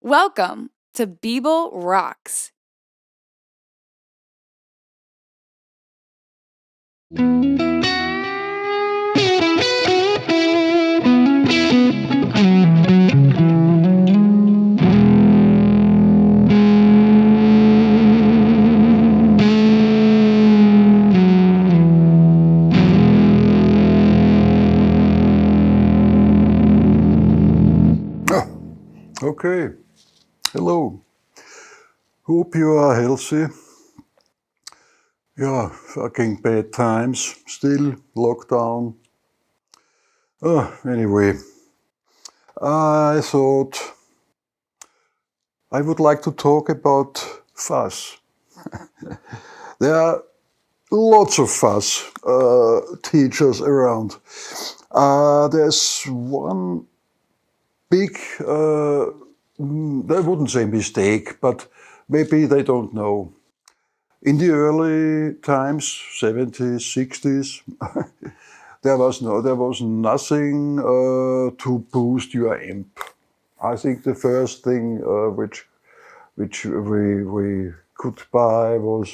Welcome to Beeble Rocks. Okay, hello. Hope you are healthy. Yeah, fucking bad times, still lockdown. Anyway, I thought I would like to talk about Fuzz. There are lots of Fuzz teachers around. There's one big, I wouldn't say mistake, but maybe they don't know. In the early times, 70s, 60s, there was nothing to boost your amp. I think the first thing which we could buy was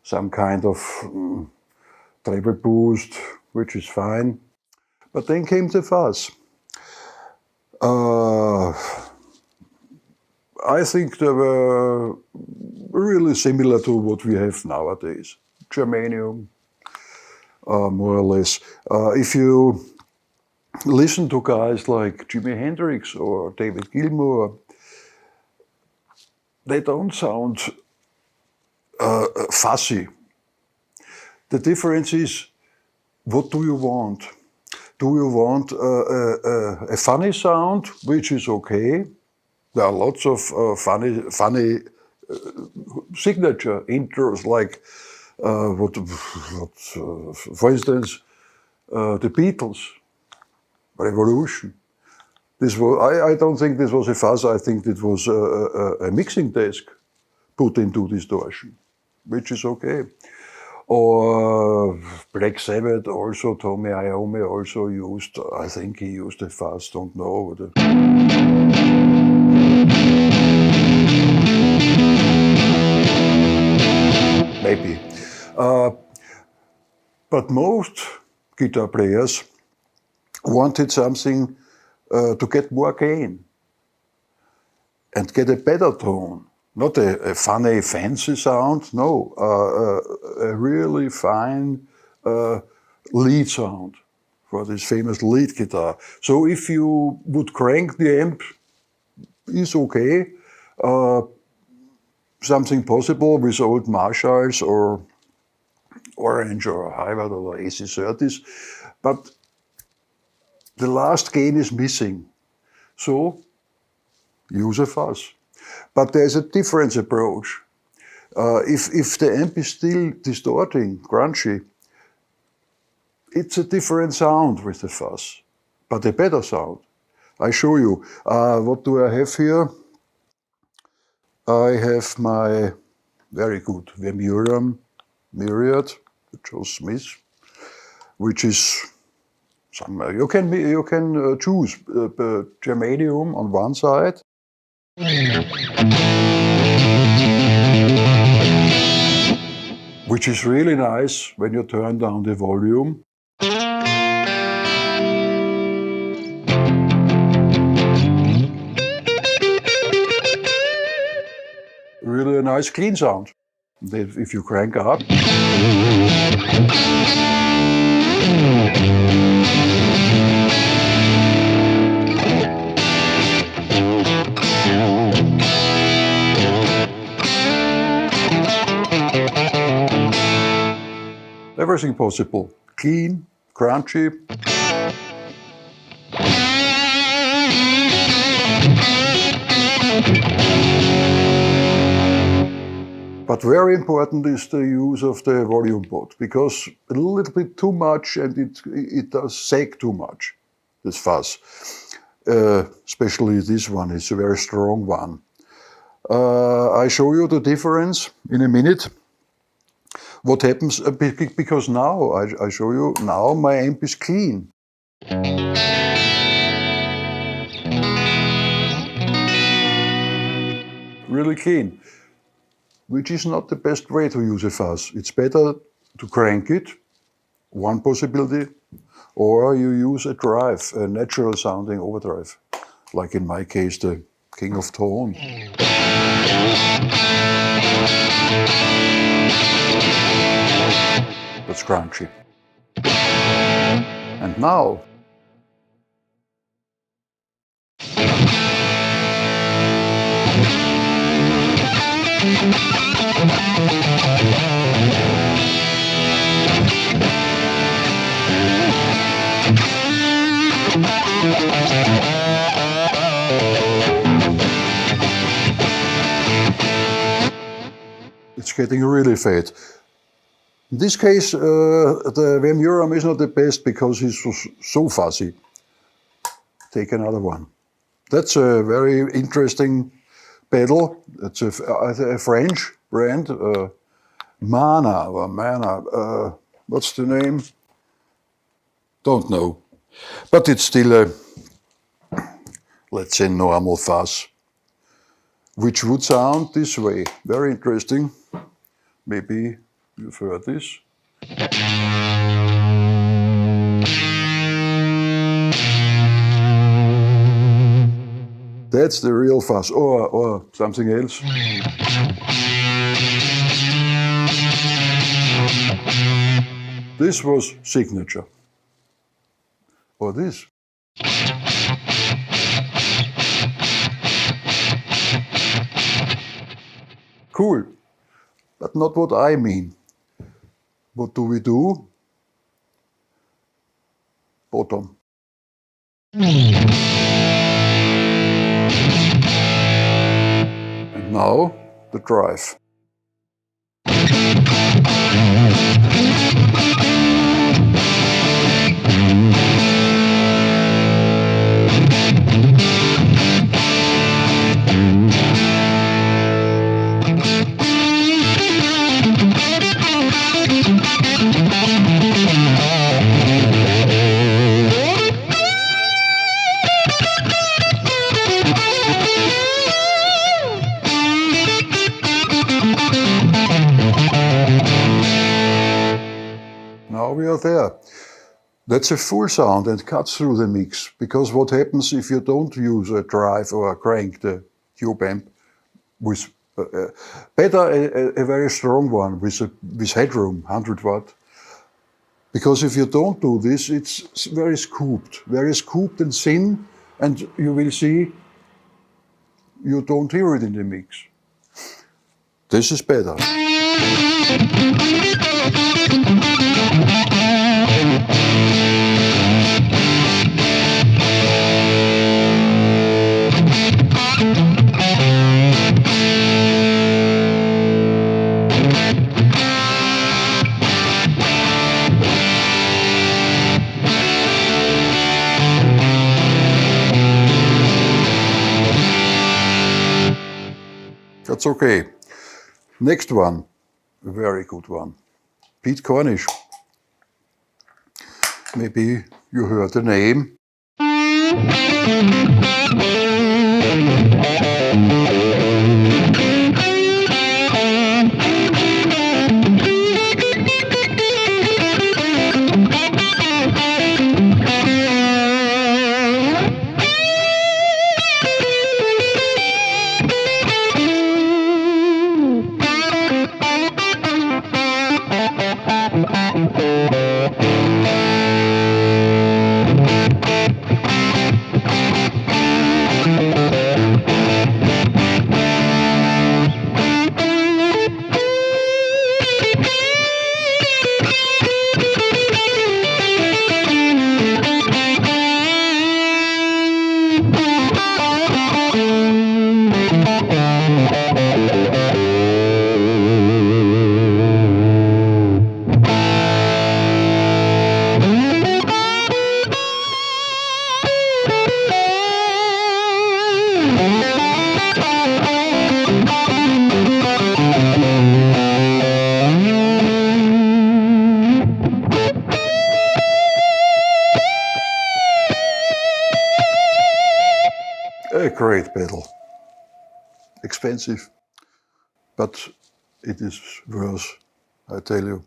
some kind of treble boost, which is fine. But then came the Fuzz. I think they were really similar to what we have nowadays. Germanium, more or less. If you listen to guys like Jimi Hendrix or David Gilmour, they don't sound fussy. The difference is, what do you want? Do you want a funny sound, which is okay? There are lots of funny signature intros, like for instance, the Beatles, Revolution. This was, I don't think this was a fuzz. I think it was a mixing desk put into distortion, which is okay. Or Black Sabbath also, Tommy Iommi also used, I think he used a fuzz, don't know. Maybe. But most guitar players wanted something to get more gain and get a better tone. Not a funny, fancy sound, no, a really fine lead sound for this famous lead guitar. So if you would crank the amp, it's okay. Something possible with old Marshalls or Orange or Harvard or AC30s, but the last gain is missing. So use a fuzz. But there's a different approach. If the amp is still distorting, crunchy, it's a different sound with the fuzz, but a better sound. I show you. What do I have here? I have my very good Vermeulen Myriad, Joe Smith, which is some. You can choose germanium on one side. Which is really nice when you turn down the volume. Really a nice clean sound. If you crank up. Everything possible. Clean, crunchy. But very important is the use of the volume pot, because a little bit too much and it does sag too much, this fuzz. Especially this one, it's a very strong one. I show you the difference in a minute. What happens, because now, I show you, now my amp is clean. really keen. Which is not the best way to use a fuzz. It's better to crank it, one possibility, or you use a drive, a natural sounding overdrive, like in my case, the King of Tone. That's crunchy. And now, it's getting really fat. In this case, the Vemuram is not the best because it's so fuzzy. Take another one. That's a very interesting pedal. It's a French brand, Mana. What's the name? Don't know. But it's still a, let's say, normal fuzz, which would sound this way. Very interesting. Maybe you've heard this. That's the real fuzz, or something else. This was signature. Or this. Cool, but not what I mean. What do we do? Bottom. And now the drive. Now we are there. That's a full sound and cuts through the mix, because what happens if you don't use a drive or a crank, the tube amp, with better a very strong one with headroom, 100 watt. Because if you don't do this, it's very scooped and thin, and you will see you don't hear it in the mix. This is better. That's okay. Next one, a very good one. Pete Cornish. Maybe you heard the name. A great pedal. expensive, but it is worth, I tell you.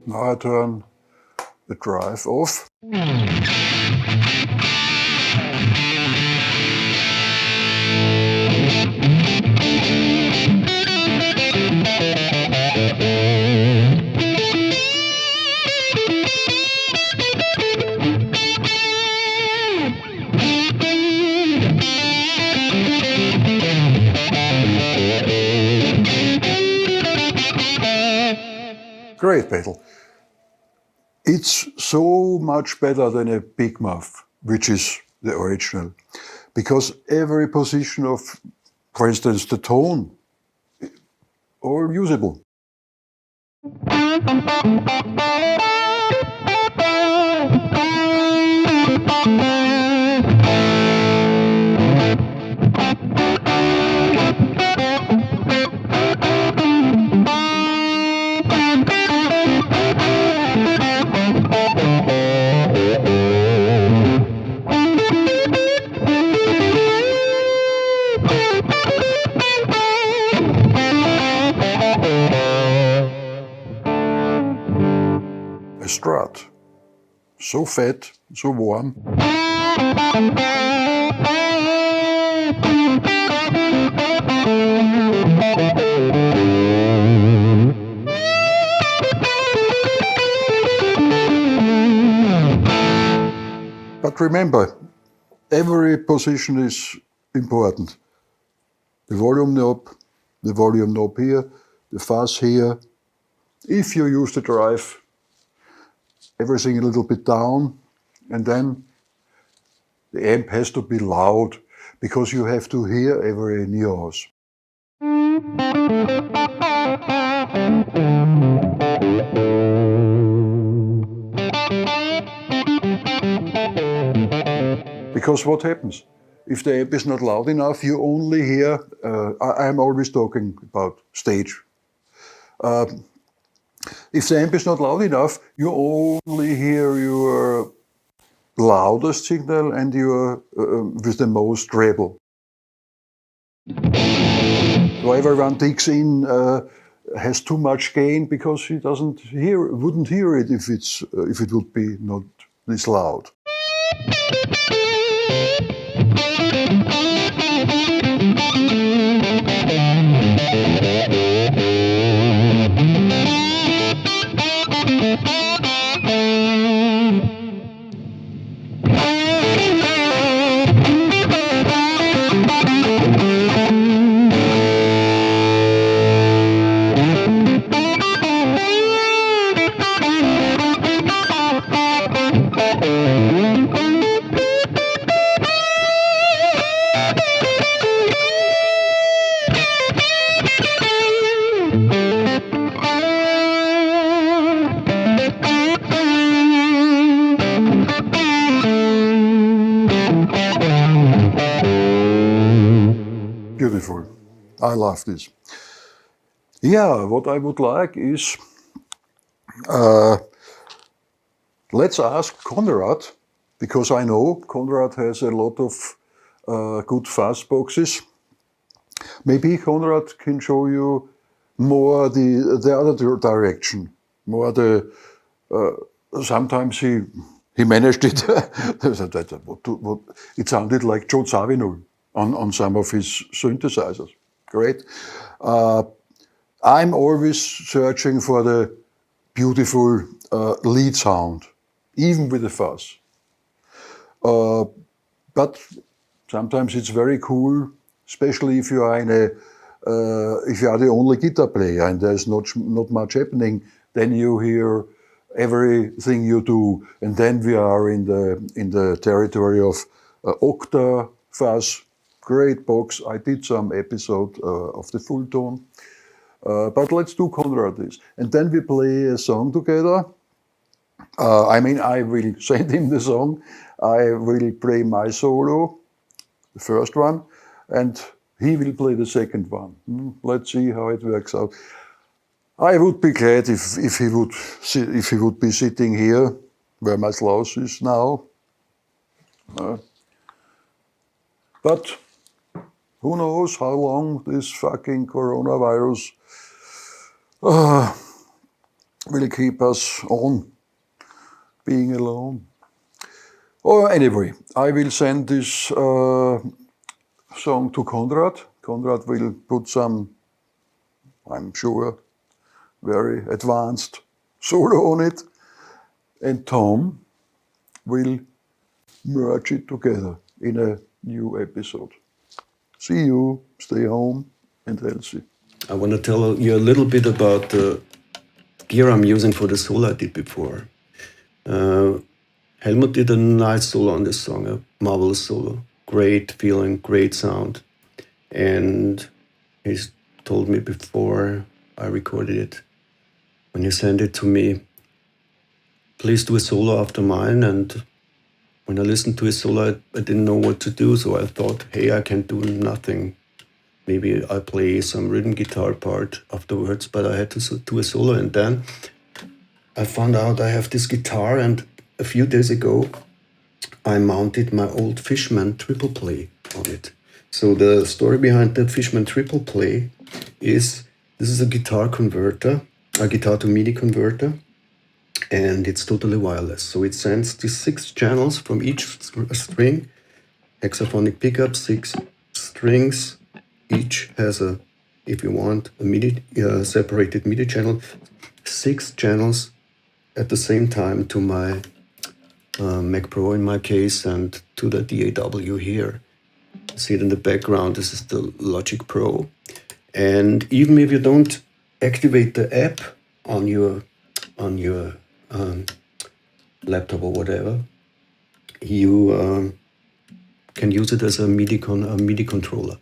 Now I turn the drive off. Great pedal. It's so much better than a big muff, which is the original, because every position of, for instance, the tone, all usable. A Strat, so fat, so warm. But remember, every position is important. The volume knob here, the fuzz here. If you use the drive, everything a little bit down, and then the amp has to be loud, because you have to hear every nuance. Because what happens? If the amp is not loud enough, you only hear, I'm always talking about stage. If the amp is not loud enough, you only hear your loudest signal and your with the most treble. So everyone digs in, has too much gain because he wouldn't hear it if it would be not this loud. Beautiful. I love this. Yeah, what I would like is, let's ask Conrad, because I know Conrad has a lot of good fuzz boxes. Maybe Conrad can show you more the other direction, more the, sometimes he managed it. It sounded like Joe Zawinul on some of his synthesizers. Great. I'm always searching for the beautiful lead sound, even with the fuzz. But sometimes it's very cool, especially if you are if you are the only guitar player and there's not much happening. Then you hear everything you do. And then we are in the territory of Octa, Fuzz, great box. I did some episode of the full tone. But let's do Conrad this. And then we play a song together. I will send him the song. I will play my solo, the first one, and he will play the second one. Let's see how it works out. I would be glad if he would be sitting here where my slouch is now. But who knows how long this fucking coronavirus will keep us on being alone. Or anyway, I will send this song to Conrad. Conrad will put some, I'm sure, very advanced solo on it. And Tom will merge it together in a new episode. See you, stay home and healthy. I want to tell you a little bit about the gear I'm using for the solo I did before. Helmut did a nice solo on this song, a marvelous solo. Great feeling, great sound. And he's told me before I recorded it, when he sent it to me, please do a solo after mine. And when I listened to his solo, I didn't know what to do. So I thought, hey, I can do nothing. Maybe I play some rhythm guitar part afterwards, but I had to do a solo. And then I found out I have this guitar, and a few days ago, I mounted my old Fishman triple play on it. So the story behind the Fishman triple play is, this is a guitar converter, a guitar to MIDI converter, and it's totally wireless. So it sends these 6 channels from each string, hexaphonic pickup, 6 strings. Each has a, if you want, a MIDI, separated MIDI channel, 6 channels at the same time to my Mac Pro in my case, and to the DAW here. See it in the background, this is the Logic Pro. And even if you don't activate the app on your laptop or whatever, you can use it as a MIDI controller.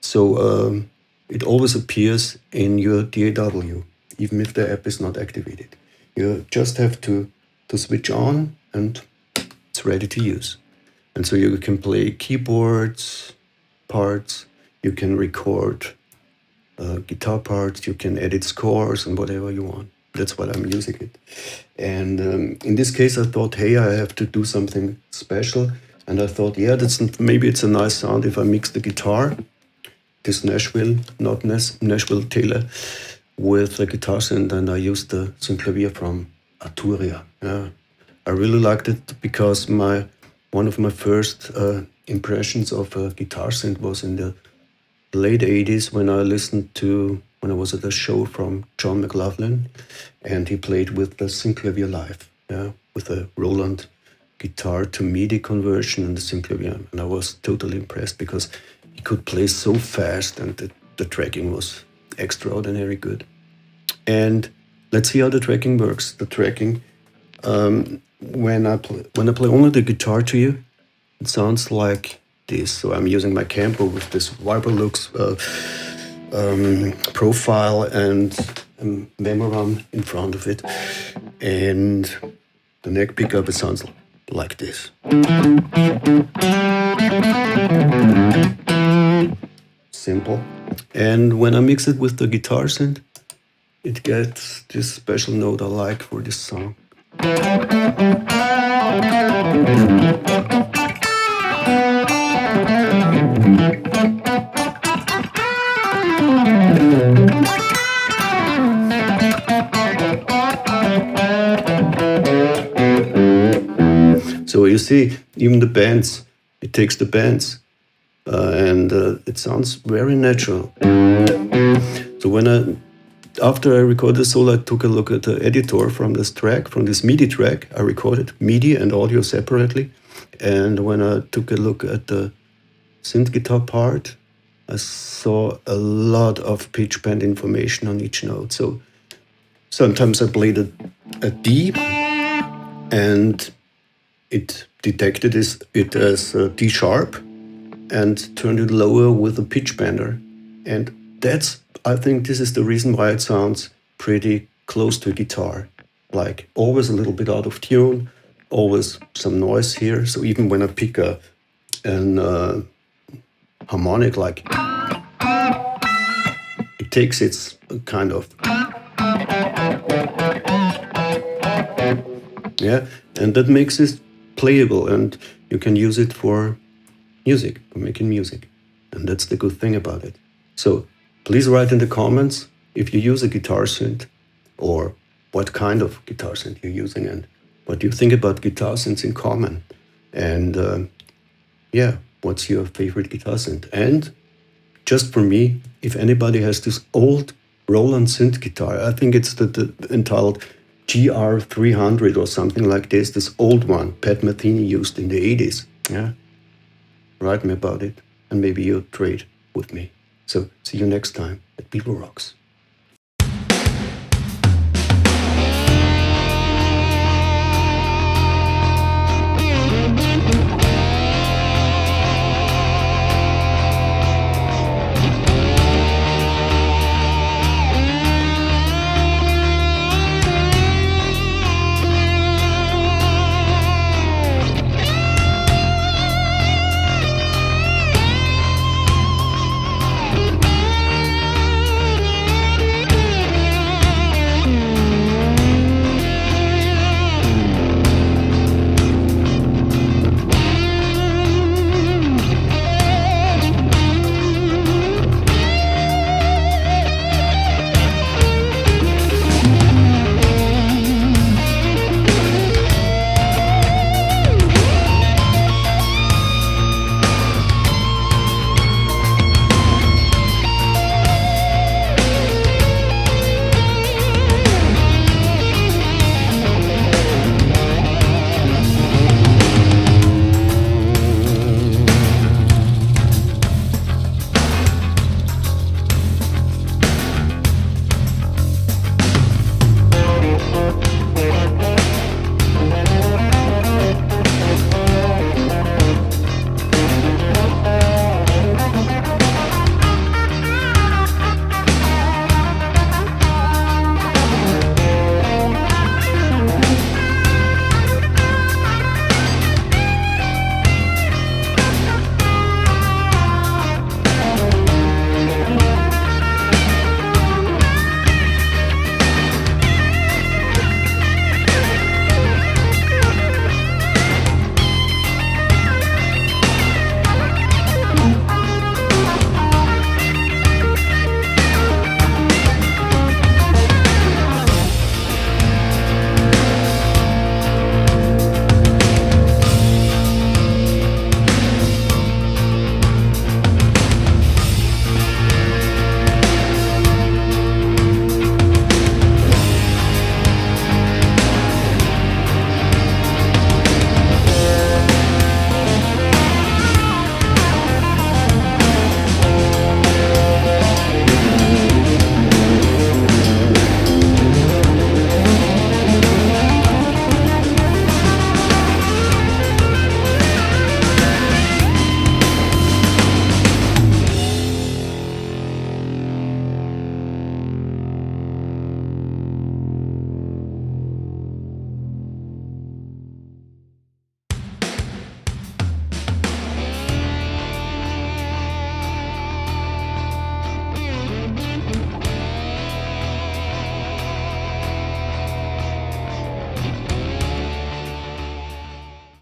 So it always appears in your DAW, even if the app is not activated. You just have to switch on and it's ready to use. And so you can play keyboards, parts, you can record guitar parts, you can edit scores and whatever you want. That's what I'm using it. And in this case, I thought, hey, I have to do something special. And I thought, yeah, maybe it's a nice sound if I mix the guitar, this Nashville Taylor, with a guitar synth, and I used the synclavier from Arturia. Yeah. I really liked it because one of my first impressions of a guitar synth was in the late 80s when I was at a show from John McLaughlin, and he played with the synclavier live, with a Roland guitar to MIDI conversion and the synclavier. And I was totally impressed because he could play so fast, and the tracking was extraordinary good. And let's see how the tracking works. The tracking, when I play only the guitar to you, it sounds like this. So I'm using my Campo with this Vibrolux profile and a Memoram in front of it. And the neck pickup, it sounds like this. Simple. And when I mix it with the guitar synth, it gets this special note I like for this song. So you see, even the bends, it takes the bends, and it sounds very natural. So after I recorded the solo, I took a look at the editor from this MIDI track. I recorded MIDI and audio separately. And when I took a look at the synth guitar part, I saw a lot of pitch bend information on each note. So sometimes I played a D, and it detected it as D sharp and turned it lower with a pitch bender. And I think this is the reason why it sounds pretty close to a guitar. Like always a little bit out of tune, always some noise here. So even when I pick an harmonic, like it takes its kind of, yeah, and that makes it playable, and you can use it for music, for making music. And that's the good thing about it. So please write in the comments if you use a guitar synth, or what kind of guitar synth you're using, and what you think about guitar synths in common. And yeah, what's your favorite guitar synth? And just for me, if anybody has this old Roland synth guitar, I think it's the entitled GR300 or something like this old one Pat Metheny used in the 80s. Yeah, write me about it, and maybe you'll trade with me. So see you next time at People Rocks.